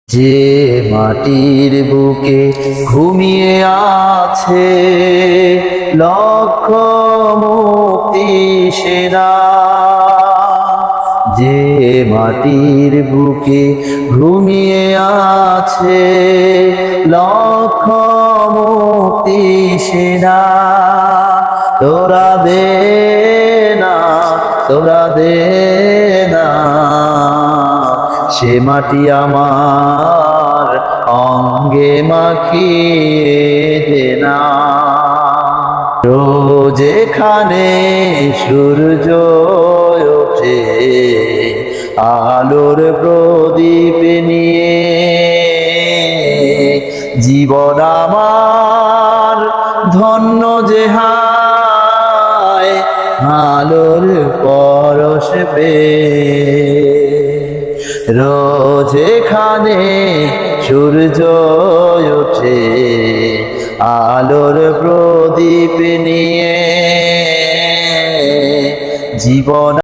যে মাটির বুকে ঘুমিয়ে আছে লক্ষ মুক্তি সেনা, যে মাটির বুকে ঘুমিয়ে আছে লক্ষ মুক্তি সেনা, তোরা দে না, তোরা দে না সে মাটি আমার অঙ্গে মাখিয়ে দে না। রোজ এখানে সূর্য ওঠে আলোর প্রদীপ নিয়ে, জীবন আমার ধন্য যে হায় আলোর পরশ পেয়ে। রোজ এখানে সূর্য ওঠে আলোর প্রদীপ নিয়ে, জীবন